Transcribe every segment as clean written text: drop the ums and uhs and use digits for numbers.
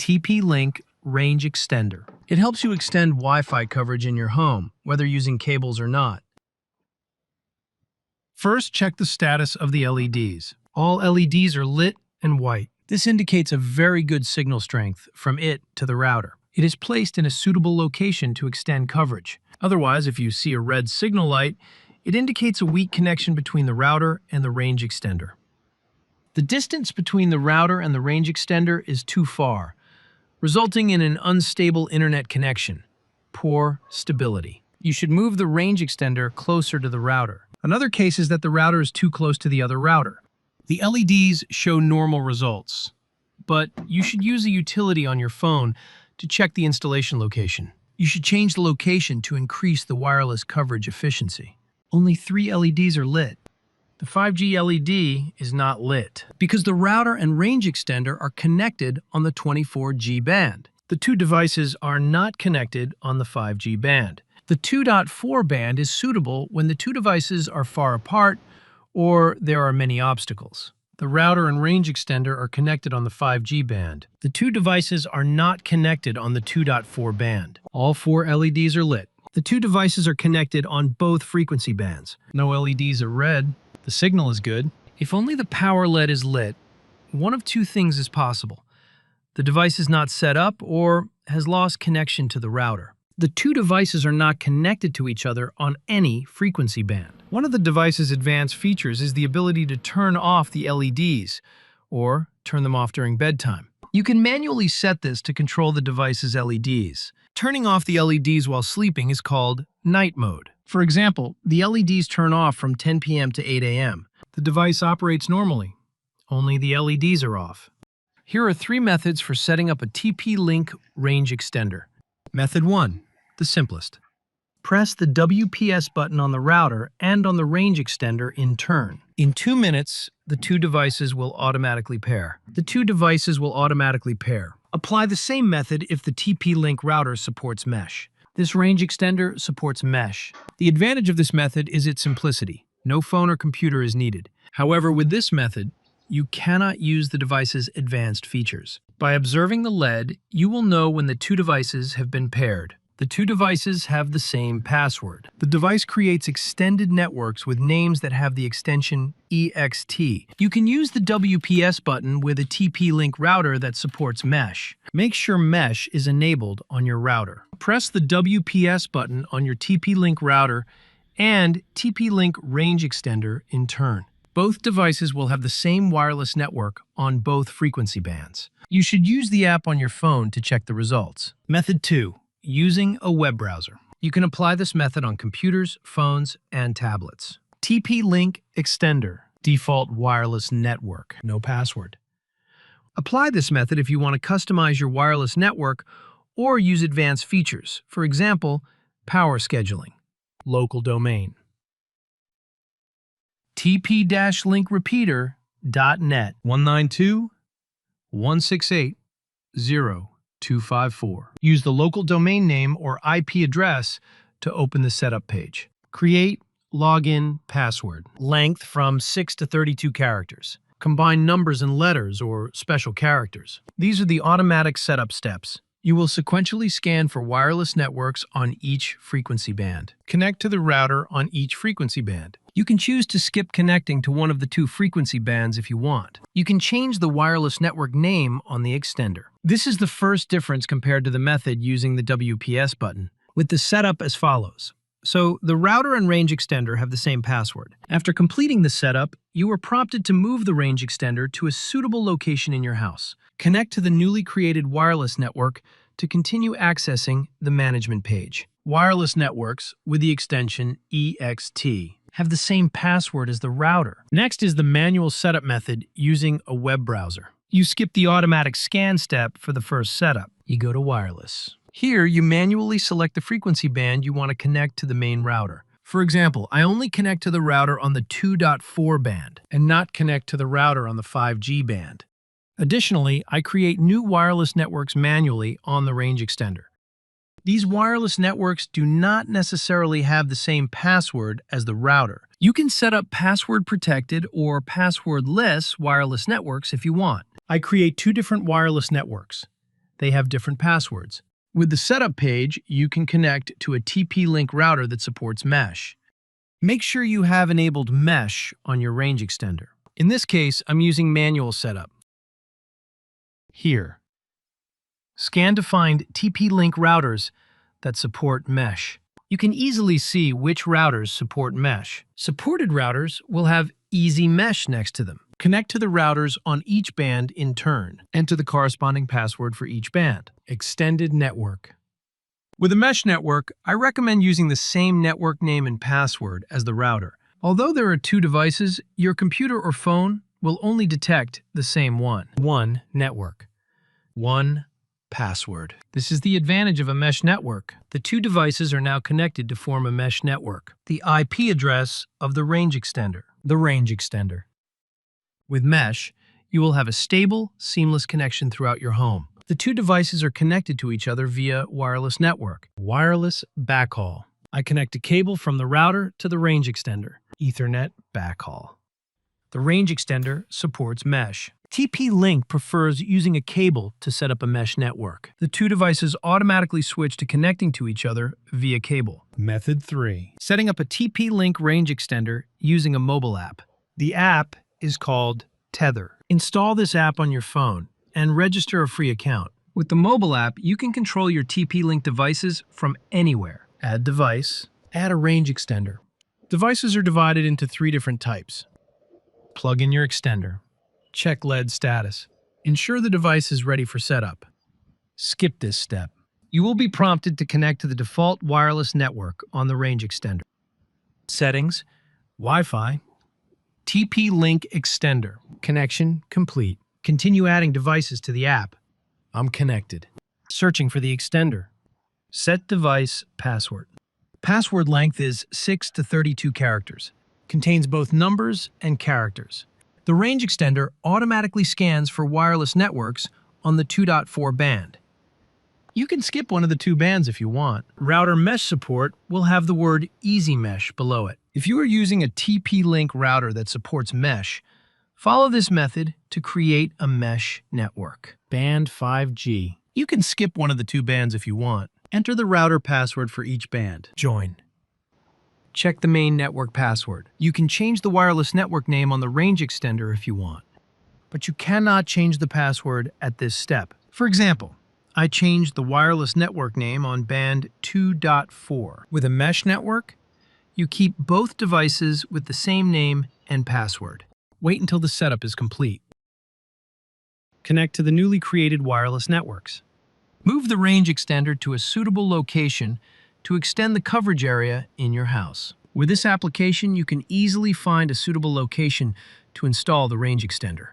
TP-Link Range Extender. It helps you extend Wi-Fi coverage in your home, whether using cables or not. First, check the status of the LEDs. All LEDs are lit and white. This indicates a very good signal strength from it to the router. It is placed in a suitable location to extend coverage. Otherwise, if you see a red signal light, it indicates a weak connection between the router and the range extender. The distance between the router and the range extender is too far, resulting in an unstable internet connection. Poor stability. You should move the range extender closer to the router. Another case is that the router is too close to the other router. The LEDs show normal results, but you should use a utility on your phone to check the installation location. You should change the location to increase the wireless coverage efficiency. Only 3 LEDs are lit. The 5G LED is not lit because the router and range extender are connected on the 24G band. The two devices are not connected on the 5G band. The 2.4 band is suitable when the two devices are far apart or there are many obstacles. The router and range extender are connected on the 5G band. The two devices are not connected on the 2.4 band. All 4 LEDs are lit. The two devices are connected on both frequency bands. No LEDs are red. The signal is good. If only the power LED is lit, one of two things is possible. The device is not set up or has lost connection to the router. The two devices are not connected to each other on any frequency band. One of the device's advanced features is the ability to turn off the LEDs or turn them off during bedtime. You can manually set this to control the device's LEDs. Turning off the LEDs while sleeping is called night mode. For example, the LEDs turn off from 10 p.m. to 8 a.m. The device operates normally. Only the LEDs are off. Here are 3 methods for setting up a TP-Link range extender. Method 1. The simplest. Press the WPS button on the router and on the range extender in turn. In 2 minutes, the two devices will automatically pair. Apply the same method if the TP-Link router supports mesh. This range extender supports mesh. The advantage of this method is its simplicity. No phone or computer is needed. However, with this method, you cannot use the device's advanced features. By observing the LED, you will know when the two devices have been paired. The two devices have the same password. The device creates extended networks with names that have the extension EXT. You can use the WPS button with a TP-Link router that supports mesh. Make sure mesh is enabled on your router. Press the WPS button on your TP-Link router and TP-Link range extender in turn. Both devices will have the same wireless network on both frequency bands. You should use the app on your phone to check the results. Method 2. Using a web browser. You can apply this method on computers, phones, and tablets. TP-Link extender. Default wireless network. No password. Apply this method if you want to customize your wireless network or use advanced features. For example, power scheduling. Local domain. TP-Link-Repeater.net 192.168.0.254. Use the local domain name or IP address to open the setup page. Create login password. Length from 6 to 32 characters. Combine numbers and letters or special characters. These are the automatic setup steps. You will sequentially scan for wireless networks on each frequency band. Connect to the router on each frequency band. You can choose to skip connecting to one of the 2 frequency bands if you want. You can change the wireless network name on the extender. This is the first difference compared to the method using the WPS button, with the setup as follows. So, the router and range extender have the same password. After completing the setup, you are prompted to move the range extender to a suitable location in your house. Connect to the newly created wireless network to continue accessing the management page. Wireless networks with the extension EXT have the same password as the router. Next is the manual setup method using a web browser. You skip the automatic scan step for the first setup. You go to wireless. Here, you manually select the frequency band you want to connect to the main router. For example, I only connect to the router on the 2.4 band and not connect to the router on the 5G band. Additionally, I create new wireless networks manually on the range extender. These wireless networks do not necessarily have the same password as the router. You can set up password-protected or passwordless wireless networks if you want. I create 2 different wireless networks. They have different passwords. With the setup page, you can connect to a TP-Link router that supports mesh. Make sure you have enabled mesh on your range extender. In this case, I'm using manual setup. Here. Scan to find TP-Link routers that support mesh. You can easily see which routers support mesh. Supported routers will have Easy Mesh next to them. Connect to the routers on each band in turn. Enter the corresponding password for each band. Extended network. With a mesh network, I recommend using the same network name and password as the router. Although there are two devices, your computer or phone will only detect the same one. One network. One password. This is the advantage of a mesh network. The two devices are now connected to form a mesh network. The IP address of the range extender. The range extender. With mesh, you will have a stable, seamless connection throughout your home. The two devices are connected to each other via wireless network. Wireless backhaul. I connect a cable from the router to the range extender. Ethernet backhaul. The range extender supports mesh. TP-Link prefers using a cable to set up a mesh network. The two devices automatically switch to connecting to each other via cable. Method 3. Setting up a TP-Link range extender using a mobile app. The app is called Tether. Install this app on your phone and register a free account. With the mobile app, you can control your TP-Link devices from anywhere. Add device. Add a range extender. Devices are divided into 3 different types. Plug in your extender. Check LED status. Ensure the device is ready for setup. Skip this step. You will be prompted to connect to the default wireless network on the range extender. Settings, Wi-Fi, TP-Link extender. Connection complete. Continue adding devices to the app. I'm connected. Searching for the extender. Set device password. Password length is 6 to 32 characters. Contains both numbers and characters. The range extender automatically scans for wireless networks on the 2.4 band. You can skip one of the 2 bands if you want. Router mesh support will have the word Easy Mesh below it. If you are using a TP-Link router that supports mesh, follow this method to create a mesh network. Band 5G. You can skip one of the 2 bands if you want. Enter the router password for each band. Join. Check the main network password. You can change the wireless network name on the range extender if you want, but you cannot change the password at this step. For example, I changed the wireless network name on band 2.4. With a mesh network, you keep both devices with the same name and password. Wait until the setup is complete. Connect to the newly created wireless networks. Move the range extender to a suitable location to extend the coverage area in your house. With this application, you can easily find a suitable location to install the range extender.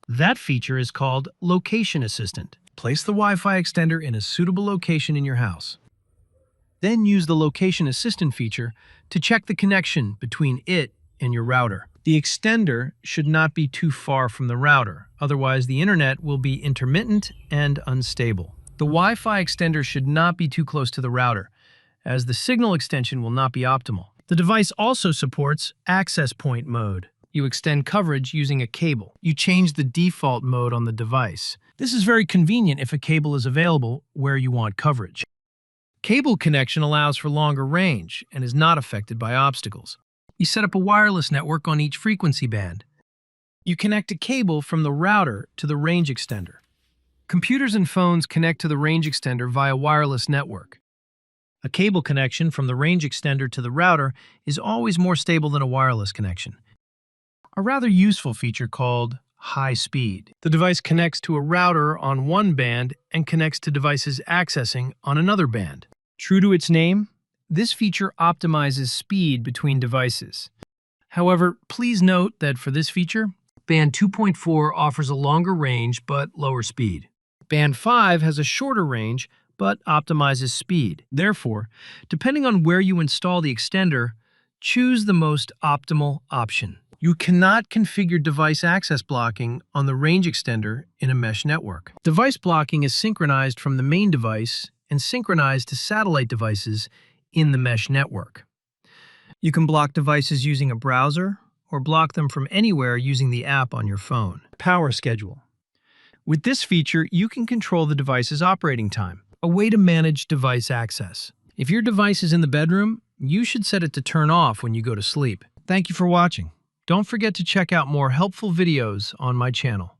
That feature is called Location Assistant. Place the Wi-Fi extender in a suitable location in your house. Then use the Location Assistant feature to check the connection between it and your router. The extender should not be too far from the router, otherwise the internet will be intermittent and unstable. The Wi-Fi extender should not be too close to the router, as the signal extension will not be optimal. The device also supports access point mode. You extend coverage using a cable. You change the default mode on the device. This is very convenient if a cable is available where you want coverage. Cable connection allows for longer range and is not affected by obstacles. You set up a wireless network on each frequency band. You connect a cable from the router to the range extender. Computers and phones connect to the range extender via wireless network. A cable connection from the range extender to the router is always more stable than a wireless connection. A rather useful feature called high speed. The device connects to a router on one band and connects to devices accessing on another band. True to its name, this feature optimizes speed between devices. However, please note that for this feature, band 2.4 offers a longer range but lower speed. Band 5 has a shorter range but optimizes speed. Therefore, depending on where you install the extender, choose the most optimal option. You cannot configure device access blocking on the range extender in a mesh network. Device blocking is synchronized from the main device and synchronized to satellite devices in the mesh network. You can block devices using a browser or block them from anywhere using the app on your phone. Power schedule. With this feature, you can control the device's operating time, a way to manage device access. If your device is in the bedroom, you should set it to turn off when you go to sleep. Thank you for watching. Don't forget to check out more helpful videos on my channel.